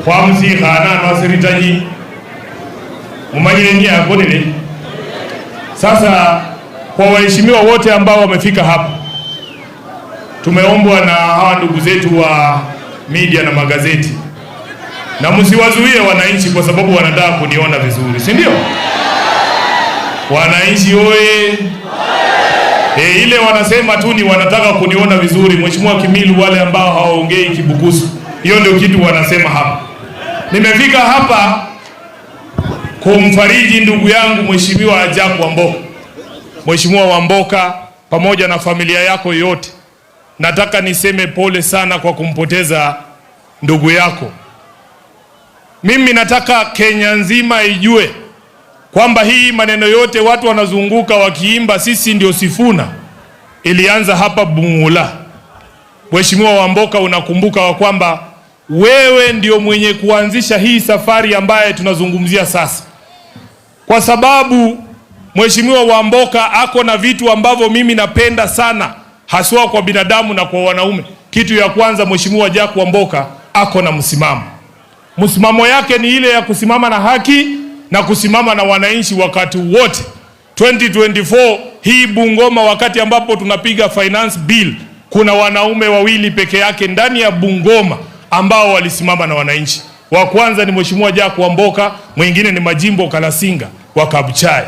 kwa msikhana nwasiritaji umanyeni akonele. Sasa kwa waheshimiwa wote ambao wamefika hapa, tumeombwa na hawa ndugu zetu wa media na magazeti, na msiwazuie wananchi kwa sababu wanataka kuniona vizuri, si ndio? Wananchi oye! Ile wanasema tu ni wanataka kuniona vizuri. Mheshimiwa Kimilu, wale ambao hawaongei Kibukusu, hiyo ndio kitu wanasema hapa. Nimefika hapa kumfariji ndugu yangu Mheshimiwa Jack Wamboka. Mheshimiwa Wamboka, pamoja na familia yako yote, nataka niseme pole sana kwa kumpoteza ndugu yako. Mimi nataka Kenya nzima ijue kwamba hii maneno yote watu wanazunguka wakiimba sisi ndio Sifuna ilianza hapa Bungula. Mheshimiwa Wamboka, unakumbuka wa kwamba wewe ndio mwenye kuanzisha hii safari ambaye tunazungumzia sasa. Kwa sababu Mheshimiwa Wamboka ako na vitu ambavyo mimi napenda sana, haswa kwa binadamu na kwa wanaume. Kitu ya kwanza, Mheshimiwa Jack Wamboka ako na msimamo. Msimamo yake ni ile ya kusimama na haki na kusimama na wananchi wakati wote. 2024 hii Bungoma, wakati ambapo tunapiga finance bill, kuna wanaume wawili peke yake ndani ya Bungoma ambao walisimama na wananchi. Wa kwanza ni Mheshimiwa Jack Wamboka, mwingine ni Majimbo Kalasinga wa Kabuchai.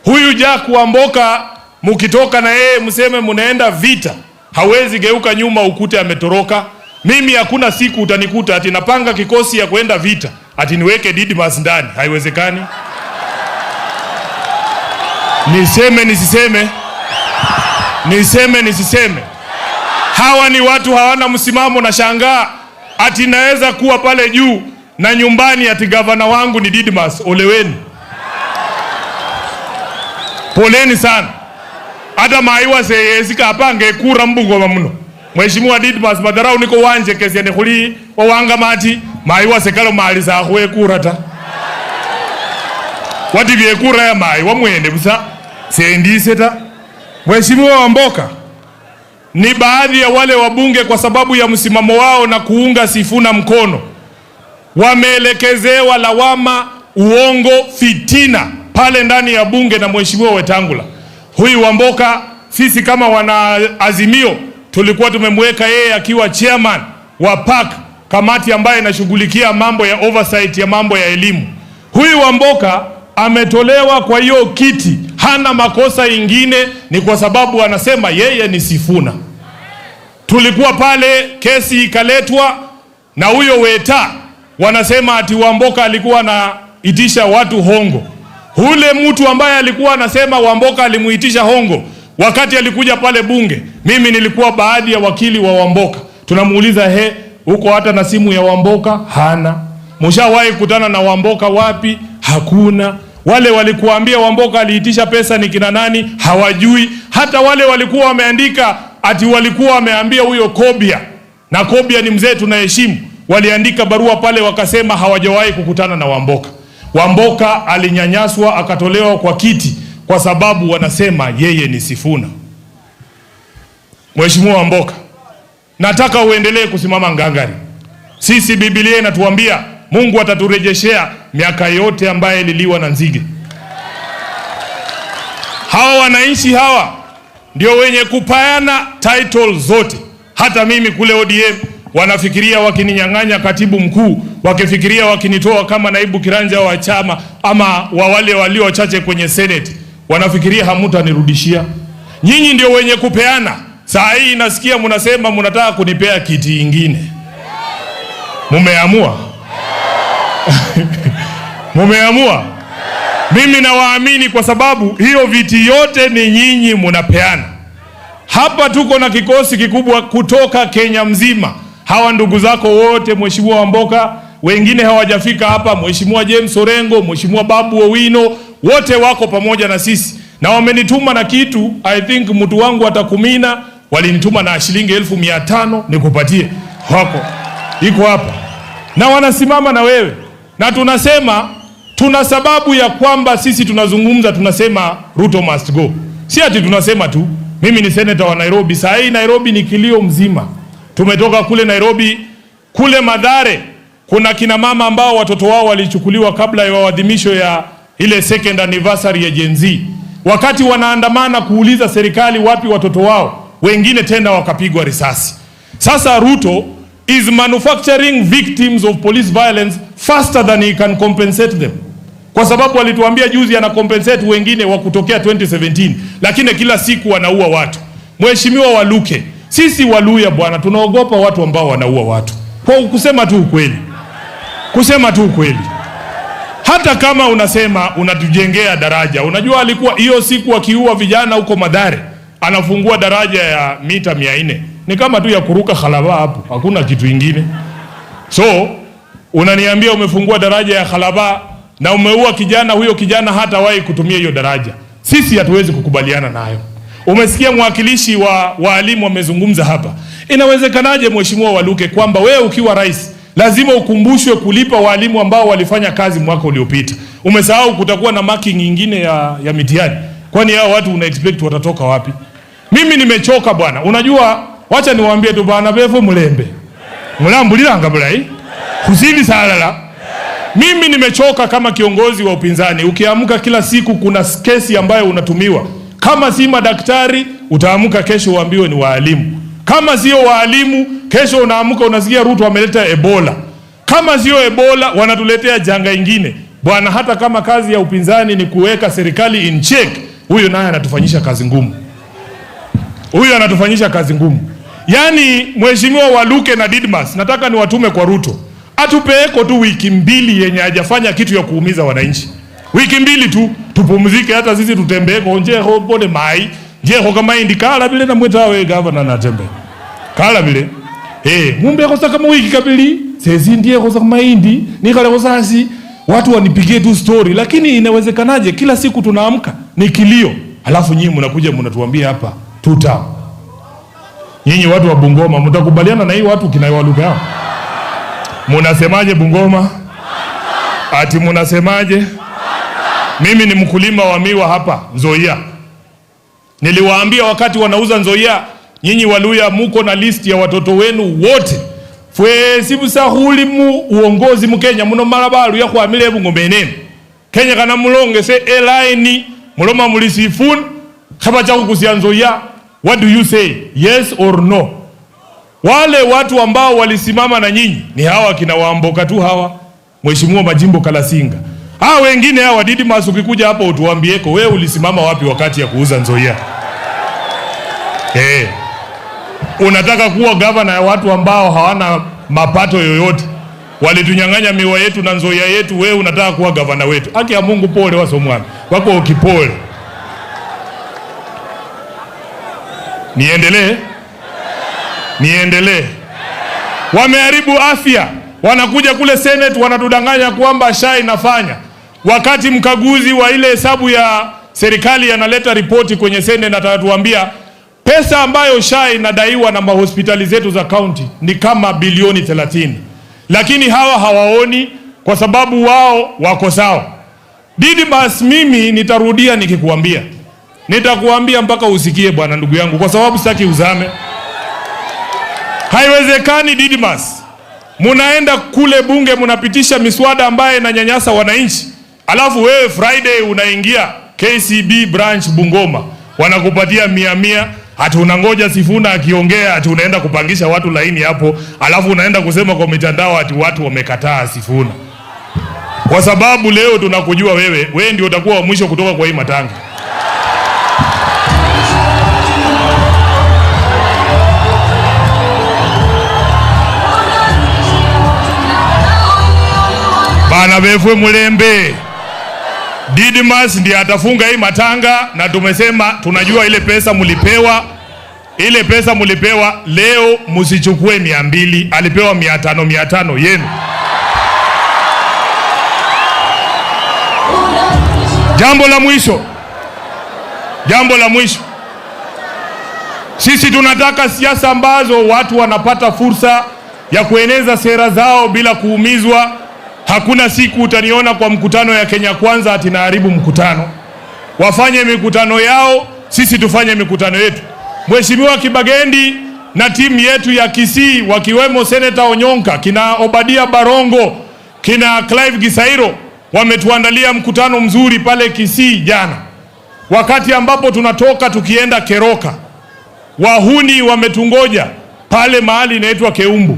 Huyu Jack Wamboka, mukitoka na yeye mseme munaenda vita, hawezi geuka nyuma ukute ametoroka. Mimi hakuna siku utanikuta ati napanga kikosi ya kwenda vita ati niweke Didmas ndani, haiwezekani. Niseme nisiseme? Niseme nisiseme? Hawa ni watu hawana msimamo, na shangaa ati naweza kuwa pale juu na nyumbani ati gavana wangu ni Didmas. Oleweni. Poleni sana. Hata maiwa seyesika apange kura Mbungoma mno. Mheshimiwa Didmas madarau niko wanje kesi ya nekuli wawanga mati maiwa sekalo mali za huwe kura ta. Wati vye kura ya maiwa mwende busa seendise ta. Mheshimiwa Wamboka, ni baadhi ya wale wabunge kwa sababu ya msimamo wao na kuunga Sifuna mkono wameelekezewa lawama, uongo, fitina pale ndani ya bunge na Mheshimiwa Wetangula. Huyu Wamboka, sisi kama wana Azimio tulikuwa tumemweka yeye akiwa chairman wa PAC, kamati ambayo inashughulikia mambo ya oversight ya mambo ya elimu. Huyu Wamboka ametolewa kwa hiyo kiti, hana makosa ingine, ni kwa sababu anasema yeye ni Sifuna. Tulikuwa pale, kesi ikaletwa na huyo Weta, wanasema ati Wamboka alikuwa anaitisha watu hongo. Ule mtu ambaye alikuwa anasema Wamboka alimuitisha hongo, wakati alikuja pale bunge, mimi nilikuwa baadhi ya wakili wa Wamboka. Tunamuuliza, uko hata na simu ya Wamboka? Hana. Mshawahi kutana na Wamboka wapi? Hakuna. Wale walikuambia Wamboka aliitisha pesa ni kina nani? Hawajui. Hata wale walikuwa wameandika ati walikuwa wameambia huyo Kobia, na Kobia ni mzee tunaheshimu, waliandika barua pale wakasema hawajawahi kukutana na Wamboka. Wamboka alinyanyaswa akatolewa kwa kiti kwa sababu wanasema yeye ni Sifuna. Mheshimiwa Wamboka, nataka uendelee kusimama ngangari. Sisi Biblia inatuambia Mungu ataturejeshea miaka yote ambaye ililiwa na nzige. Hawa wananchi hawa ndio wenye kupayana title zote. Hata mimi kule ODM wanafikiria wakininyang'anya katibu mkuu, wakifikiria wakinitoa kama naibu kiranja wa chama ama wa wale walio wachache kwenye Senate, wanafikiria hamutanirudishia. Nyinyi ndio wenye kupeana. Saa hii nasikia mnasema mnataka kunipea kiti ingine. Mumeamua? Mumeamua? Mimi nawaamini kwa sababu hiyo viti yote ni nyinyi mnapeana. Hapa tuko na kikosi kikubwa kutoka Kenya mzima. Hawa ndugu zako wote, Mheshimiwa Wamboka, wengine hawajafika hapa, Mheshimiwa James Orengo, Mheshimiwa Babu Owino, wote wako pamoja na sisi. Na wamenituma na kitu, I think mtu wangu atakumina, walinituma na shilingi 1500 nikupatie. Wako. Iko hapa. Na wanasimama na wewe. Na tunasema, tuna sababu ya kwamba sisi tunazungumza, tunasema Ruto must go. Si ati tunasema tu. Mimi ni senator wa Nairobi. Saa hii Nairobi ni kilio mzima. Tumetoka kule Nairobi, kule Mathare, kuna kina mama ambao watoto wao walichukuliwa kabla ya maadhimisho ya ile second anniversary ya Gen Z. Wakati wanaandamana kuuliza serikali wapi watoto wao, wengine tena wakapigwa risasi. Sasa Ruto is manufacturing victims of police violence faster than he can compensate them. Kwa sababu alituambia juzi ana compensate wengine wa kutokea 2017, lakini kila siku wanaua watu. Mheshimiwa Waluke, sisi Waluya bwana tunaogopa watu ambao wanaua watu. Kwa kusema tu ukweli. Kusema tu ukweli. Hata kama unasema unatujengea daraja, unajua alikuwa hiyo siku akiua vijana huko Madare, anafungua daraja ya mita 400. Ni kama tu ya kuruka Khalaba hapo, hakuna kitu kingine. So, unaniambia umefungua daraja ya Khalaba na umeua kijana, huyo kijana hatawahi kutumia hiyo daraja. Sisi hatuwezi kukubaliana nayo. Umesikia mwakilishi wa walimu wamezungumza hapa. Inawezekanaje Mheshimiwa Waluke kwamba wewe ukiwa rais lazima ukumbushwe kulipa walimu ambao walifanya kazi mwaka uliopita? Umesahau kutakuwa na marking nyingine ya mitihani. Kwani hao watu una expect watatoka wapi? Mimi nimechoka bwana. Unajua, wacha niwaambie tu bwana Befo Mulembe. Mulambuliranga bulai. Kusini salala. Mimi nimechoka kama kiongozi wa upinzani. Ukiamka kila siku kuna kesi ambayo unatumiwa. Kama si madaktari, utaamka kesho uambiwe ni walimu. Kama sio walimu, kesho unaamka unasikia Ruto ameleta Ebola. Kama sio Ebola, wanatuletea janga ingine. Bwana, hata kama kazi ya upinzani ni kuweka serikali in check, huyo naye anatufanyisha kazi ngumu. Huyo anatufanyisha kazi ngumu. Yaani Mheshimiwa Waluke na Didmas, nataka niwatume kwa Ruto. Atupeeko tu wiki 2 yenye hajafanya kitu ya kuumiza wananchi. Wiki 2 tu, tupumzike hata sisi tutembeeko nje ho pole mai. Je ho kama indikala bile na mweta we governor na tembe. Kala bile. Mumbe kosa kama wiki kabili, sezi ndiye kosa kama indi, nikale kosasi, watu wanipigie tu story, lakini inawezekanaje kila siku tunaamka ni kilio. Alafu nyinyi mnakuja mnatuambia hapa tuta. Nyinyi watu wa Bungoma mtakubaliana na hii watu kina Waluke hao? Munasemaje Bungoma? Ati munasemaje? Mimi ni mkulima wa miwa hapa Nzoia. Niliwaambia wakati wanauza Nzoia, nyinyi Waluya muko na list ya watoto wenu wote. Fwe sibusahuli mu uongozi mu Kenya muno malabalu ya kwa milebu ngomenene. Kenya kana mulonge se elaini muloma mulisifun kaba cha kukusia Nzoia. What do you say? Yes or no? Wale watu ambao walisimama na nyinyi ni hawa kina Wamboka tu hawa. Mheshimiwa Majimbo Kalasinga. Hawa wengine hawa Didmas ukikuja hapa utuambieko wewe ulisimama wapi wakati ya kuuza Nzoia? Unataka kuwa governor ya watu ambao hawana mapato yoyote. Walitunyang'anya miwa yetu na Nzoia yetu, wewe unataka kuwa governor wetu. Haki ya Mungu pole wasomwana. Wako ukipole. Niendelee. Wameharibu afya. Wanakuja kule Senate wanatudanganya kwamba SHA inafanya. Wakati mkaguzi wa ile hesabu ya serikali analeta ripoti kwenye Senate na atatuambia pesa ambayo SHA inadaiwa na mahospitali zetu za county ni kama bilioni 30. Lakini hawa hawaoni kwa sababu wao wako sawa. Didmas, mimi nitarudia nikikuambia. Nitakuambia mpaka usikie bwana ndugu yangu kwa sababu sitaki uzame. Haiwezekani Didmas. Munaenda kule bunge munapitisha miswada ambaye inanyanyasa wananchi. Alafu wewe Friday unaingia KCB branch Bungoma. Wanakupatia 100. Hata unangoja Sifuna akiongea ati unaenda kupangisha watu laini hapo. Alafu unaenda kusema kwa mitandao ati watu wamekataa Sifuna. Kwa sababu leo tunakujua wewe ndio utakuwa wa mwisho kutoka kwa hii matanga. Bana Befo Mulembe. Didmas ndiye atafunga hii matanga na tumesema tunajua ile pesa mulipewa. Ile pesa mulipewa leo msichukue 200, alipewa 500 yenu. Jambo la mwisho. Sisi tunataka siasa ambazo watu wanapata fursa ya kueneza sera zao bila kuumizwa. Hakuna siku utaniona kwa mkutano ya Kenya Kwanza ati naharibu mkutano. Wafanye mikutano yao, sisi tufanye mikutano yetu. Mheshimiwa Kibagendi, na timu yetu ya Kisii wakiwemo Senator Onyonka, kina Obadia Barongo, kina Clive Gisairo wametuandalia mkutano mzuri pale Kisii jana. Wakati ambapo tunatoka tukienda Keroka, wahuni wametungoja pale mahali inaitwa Keumbu.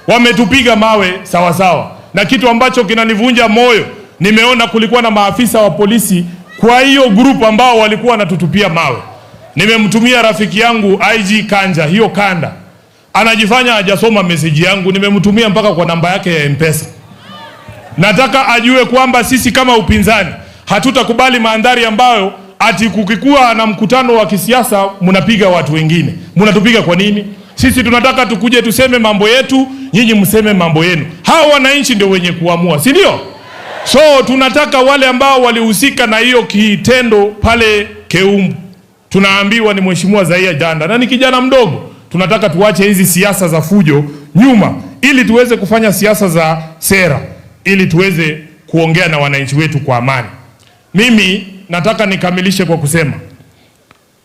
Wametupiga mawe sawa sawa. Na kitu ambacho kinanivunja moyo, nimeona kulikuwa na maafisa wa polisi kwa hiyo group ambao walikuwa wanatutupia mawe. Nimemtumia rafiki yangu IG Kanja, hiyo Kanda. Anajifanya hajasoma message yangu, nimemtumia mpaka kwa namba yake ya M-Pesa. Nataka ajue kwamba sisi kama upinzani hatutakubali mandhari ambayo ati kukikuwa na mkutano wa kisiasa mnapiga watu wengine. Mnatupiga kwa nini? Sisi tunataka tukuje tuseme mambo yetu, nyinyi mseme mambo yenu. Hao wananchi ndio wenye kuamua, si ndio? So tunataka wale ambao walihusika na hiyo kitendo pale Keumbu, tunaambiwa ni Mheshimiwa Zaia Janda na ni kijana mdogo. Tunataka tuache hizi siasa za fujo nyuma ili tuweze kufanya siasa za sera, ili tuweze kuongea na wananchi wetu kwa amani. Mimi nataka nikamilishe kwa kusema,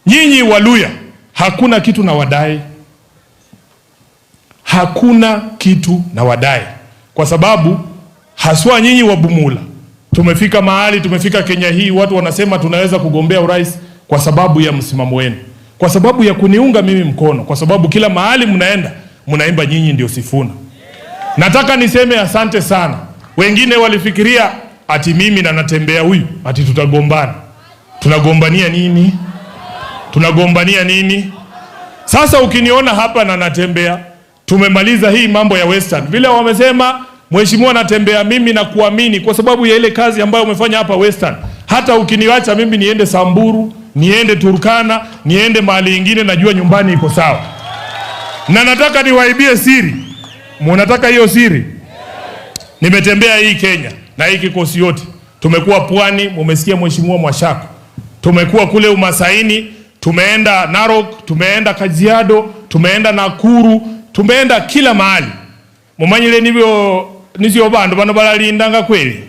nyinyi Waluya hakuna kitu na wadai. Hakuna kitu na wadai. Kwa sababu haswa nyinyi wa Bumula tumefika mahali, tumefika Kenya hii, watu wanasema tunaweza kugombea urais kwa sababu ya msimamo wenu, kwa sababu ya kuniunga mimi mkono, kwa sababu kila mahali mnaenda mnaimba nyinyi ndio Sifuna. Nataka niseme asante sana. Wengine walifikiria ati mimi na Natembeya huyu ati tutagombana. Tunagombania nini? Tunagombania nini? Sasa ukiniona hapa na Natembeya, tumemaliza hii mambo ya Western. Vile wamesema Mheshimiwa Natembeya, mimi na kuamini kwa sababu ya ile kazi ambayo umefanya hapa Western. Hata ukiniacha mimi niende Samburu, niende Turkana, niende mahali ingine, najua nyumbani iko sawa. Na nataka niwaibie siri. Mnataka hiyo siri? Nimetembea hii Kenya na hii kikosi yote. Tumekuwa Pwani, mumesikia Mheshimiwa Mwashako. Tumekuwa kule Umasaini, tumeenda Narok, tumeenda Kajiado, tumeenda Nakuru, tumeenda kila mahali. Mumanyile nizio bandu bano balalindanga kweli.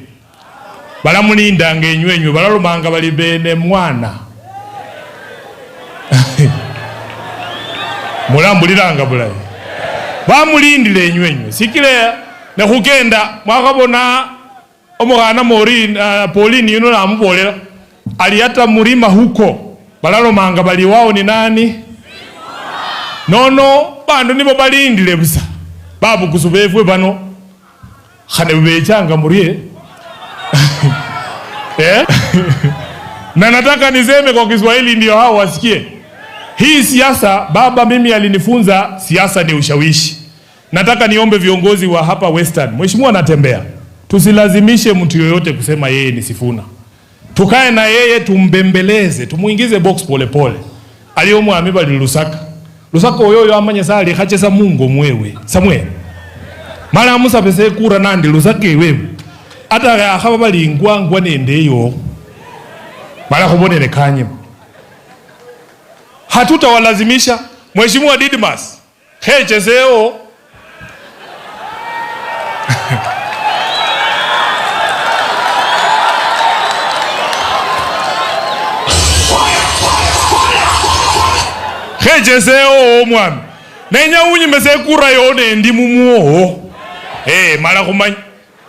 Balamunindanga enywenyu, balalumanga bali bene mwana. Mulambuliranga bulayi. Bamulindile enywenyu. Sikile ne kugenda mwakabona omugana Pauline yuno namubolera ali hata murima huko balalomanga bali wao ni nani? Nono bandu nibo balindile busa. Babu kusubefwe bano khane bechanga murie. Na nataka niseme kwa Kiswahili ndio hao wasikie. Hii siasa, baba mimi alinifunza siasa ni ushawishi. Nataka niombe viongozi wa hapa Western, Mheshimiwa Natembeya, tusilazimishe mtu yoyote kusema yeye ni Sifuna. Tukae na yeye tumbembeleze, tumuingize box pole pole. Aliyomu amiba li Lusaka. Lusaka oyoyo amanye sali khachesa Mungu mwewe. Samwe. Mala musa pese kura nandi Lusaka wewe. Ata ya khaba bali ngwangwa nendeyo. Mala khubonele kanye. Hatutawalazimisha. Mheshimiwa Didmas, khecheseo khecheseo mwami nenya unyi mesekura yone ndi mumuo mala kumanya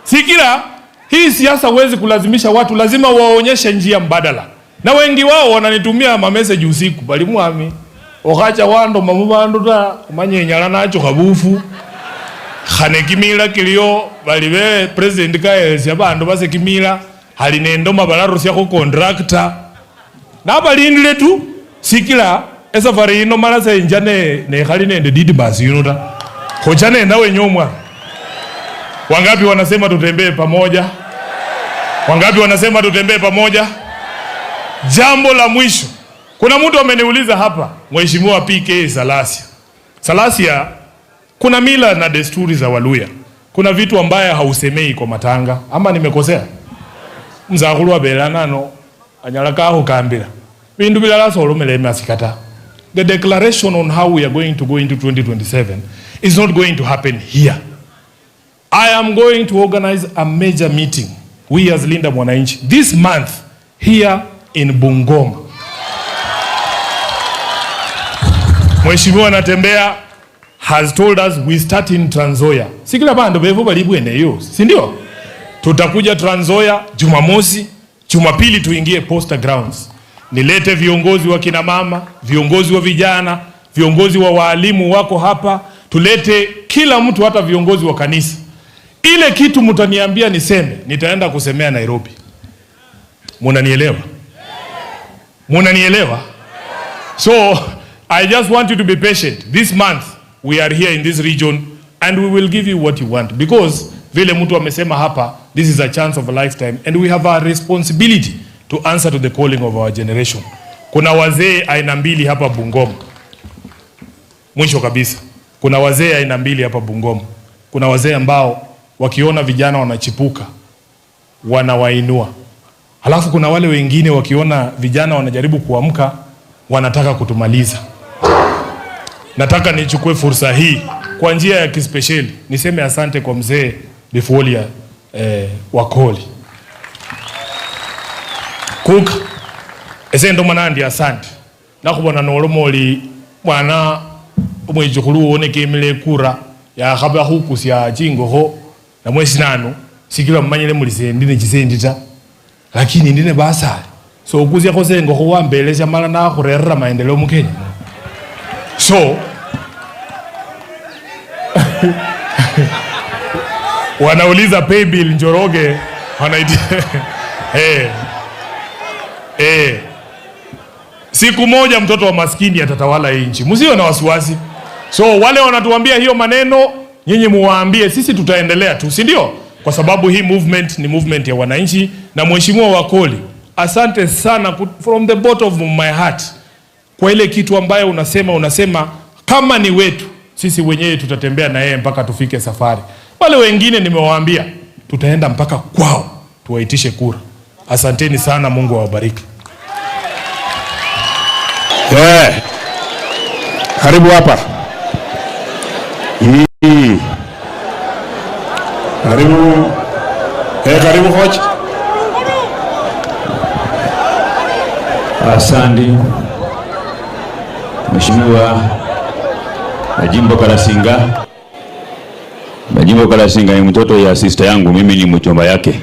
sikila hii siasa huwezi kulazimisha watu, lazima waonyeshe njia mbadala. Na wengi wao wananitumia message usiku bali mwami okacha wando mamubandu ta kumanye nyala nacho kabufu khane kimila kilio bali be president kaelsia bandu base kimila hali nendo mabalaro sya ko contractor na balindile tu sikila esafari ino mara sa injane ne khali nende Didmas yunuta khochane nawe nyomwa. Wangapi wanasema tutembee pamoja? Wangapi wanasema tutembee pamoja? Jambo la mwisho, kuna mtu ameniuliza hapa, Mheshimiwa PK Salasia. Salasia, kuna mila na desturi za Waluya. Kuna vitu ambaye hausemei kwa matanga. Ama nimekosea? Mzakulu wa belanano anyalaka aho kambira. Bindu bilala solo meleme asikata. The declaration on how we are going to go into 2027 is not going to happen here. I am going to organize a major meeting, we as Linda Mwananchi, this month here in Bungoma. Mheshimiwa Natembeya, has told us we start in Trans Nzoia. Sikila bando bevo balibwene yo, si ndio? Tutakuja Trans Nzoia Jumamosi, Jumapili tuingie Posta Grounds. Nilete viongozi wa kina mama, viongozi wa vijana, viongozi wa walimu wako hapa, tulete kila mtu, hata viongozi wa kanisa. Ile kitu mtaniambia niseme, nitaenda kusemea Nairobi. Munanielewa? Munanielewa? So I just want you to be patient. This month we are here in this region and we will give you what you want, because vile mtu amesema hapa, this is a chance of a lifetime and we have a responsibility to answer to the calling of our generation. Kuna wazee aina mbili hapa Bungoma. Mwisho kabisa, kuna wazee aina mbili hapa Bungoma. Kuna wazee ambao wakiona vijana wanachipuka wanawainua. Halafu kuna wale wengine wakiona vijana wanajaribu kuamka wanataka kutumaliza. Nataka nichukue fursa hii kwa njia ya kispesheli niseme asante kwa mzee Bifuolia Wakoli. Kuka ese ndo manandi asante nakubona nolomoli mwana umwijukulu oneke emile kura ya khaba khukusya chingoho na mwezi nano sikila mmanyile mulise ndine chisendita lakini ndine basali so ukuzya khosengo khuwambelesya mala na khurerera maendeleo mu Kenya. So wanauliza pay bill Njoroge wanaiti siku moja mtoto wa maskini atatawala nchi. Msio na wasiwasi. So wale wanatuambia hiyo maneno, nyinyi muwaambie sisi tutaendelea tu, si ndio? Kwa sababu hii movement ni movement ya wananchi. Na Mheshimiwa Wakoli, asante sana from the bottom of my heart kwa ile kitu ambayo unasema kama ni wetu, sisi wenyewe tutatembea na yeye mpaka tufike safari. Wale wengine nimewaambia tutaenda mpaka kwao tuwaitishe kura. Asanteni sana, Mungu awabariki. Karibu hapa. Karibu hoji. Asante Mheshimiwa Majimbo Kalasinga. Majimbo Kalasinga ni mtoto ya sister yangu, mimi ni mchomba yake.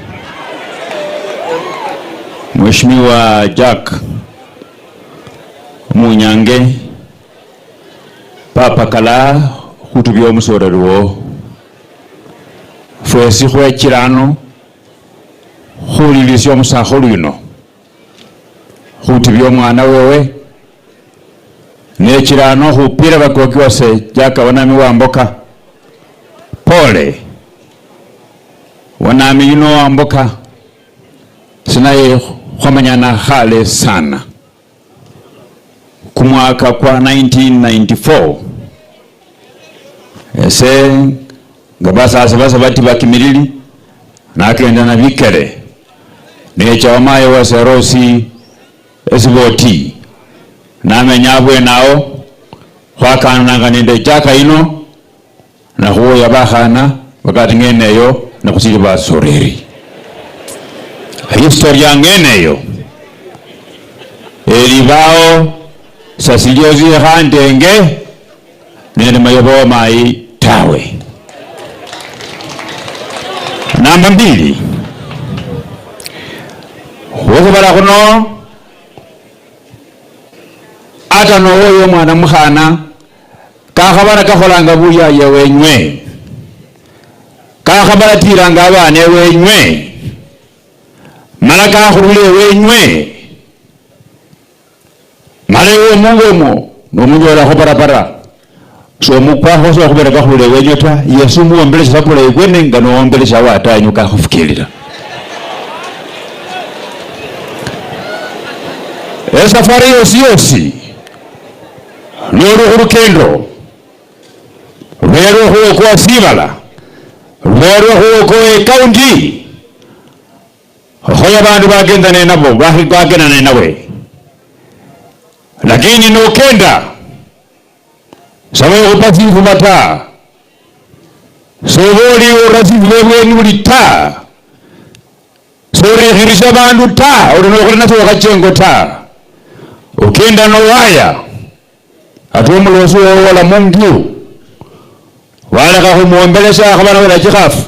Mheshimiwa Jack Munyange Papa Kala khutubya omusorero fwesi khwekirano khulilisya omusakhulu yuno khutubya omwana wewe nekirano khupira bakoki wase Jack Wanami Wamboka. Pole Wanami yuno Wamboka sinaye khwamanyana khale sana. Kumwaka kwa 1994 ese ngabasa bati bakimilili nakenda na bikere necha wamaye wa Serosi esiboti namenyabwe nao khwakananga nende Jaka ino na khuya bakhana wakati ngeneyo na kusili basoreri historia ngeneyo elibao sasiliozi khandenge nende mayobo mai tawe. Namba 2 khukubala khuno ata nowoyo mwana mukhana kakhabala kakholanga buyaye wenywe kakhabala tiranga abane wenywe mala kakhulule wenywe mala ewe mungomo nomunyola khuparapara so mukwakho so khubera kakhulule wenywe ta Yesu muwombelesha sapula ikwene nga nowombelesha watanyu kakhufukilira. Safari yosi nolu khulukendo lwelo khuwokowa Sibala lwelo khuwokowa ekaunti khoya bandu bagendane nabo bagendane nawe lakini nokenda sawe kupasifu bata soboli urasifu lebweni ulita sorekhirisha bandu ta ulinokhulina sowakachengo ta ukenda nowaya atuomolosi wowola mungu wale kahumuombelesha akabana wala chikafu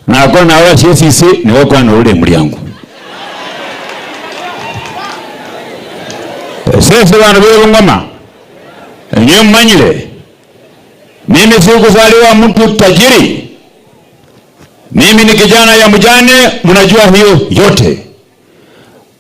na akona na wala CCC ni wakwa na ule mliangu. Sisi wana vile Bungoma niyo mmanyile mimi sikuzaliwa mtu tajiri. Mimi ni kijana ya mjane, mnajua hiyo yote.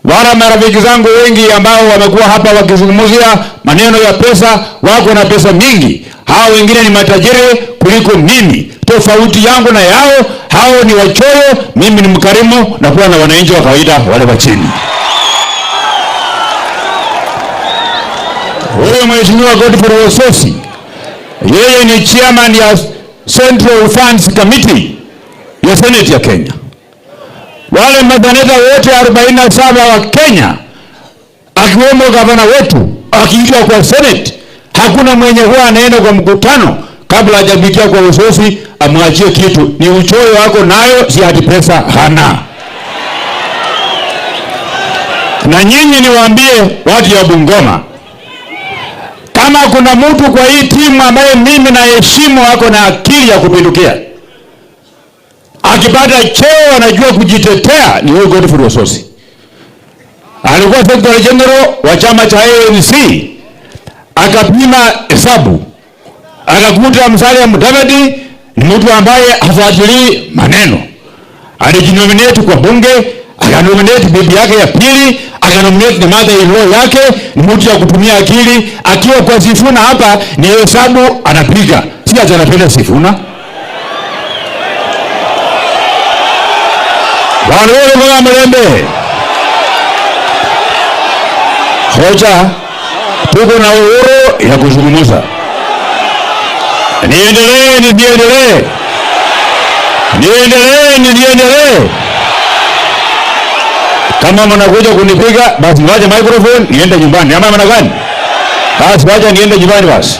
Wala marafiki zangu wengi ambao wamekuwa hapa wakizungumzia maneno ya pesa, wako na pesa mingi. Hao wengine ni matajiri kuliko mimi. Tofauti yangu na yao, hao ni wachoyo, mimi ni mkarimu na kuwa na wananchi wa kawaida wale wa chini. Huyo Mheshimiwa Godfrey Osotsi, yeye ni chairman ya Central Funds Committee ya Senate ya Kenya. Wale maseneta wote 47 wa Kenya, akiwemo gavana wetu, akiitwa kwa Senate, hakuna mwenye huwa anaenda kwa mkutano kabla hajabikia kwa Osotsi amwachie kitu. Ni uchoyo wako nayo, si hati pesa hana. Na nyinyi niwaambie watu ya Bungoma, kama kuna mtu kwa hii timu ambaye mimi na heshimu wako na akili ya kupindukia, akipata cheo anajua kujitetea, ni huyo Godfrey Osotsi. Alikuwa Secretary General wa chama cha ANC, akapima hesabu, akakuta Musalia Mudavadi ni mtu ambaye hafuatilii maneno. Alijinominate kwa bunge, akanominate bibi yake ya pili, akanominate na mother-in-law yake, ni mtu ya kutumia akili. Akiwa kwa Sifuna hapa ni hesabu anapiga, si ati anapenda Sifuna. Wanawele kwa mlembe. Hoja, tuko na uhuru ya kuzungumza. Niendelee. Kama mnakuja kunipiga, basi waje microphone niende nyumbani. Ama maana gani? Basi waje niende nyumbani basi.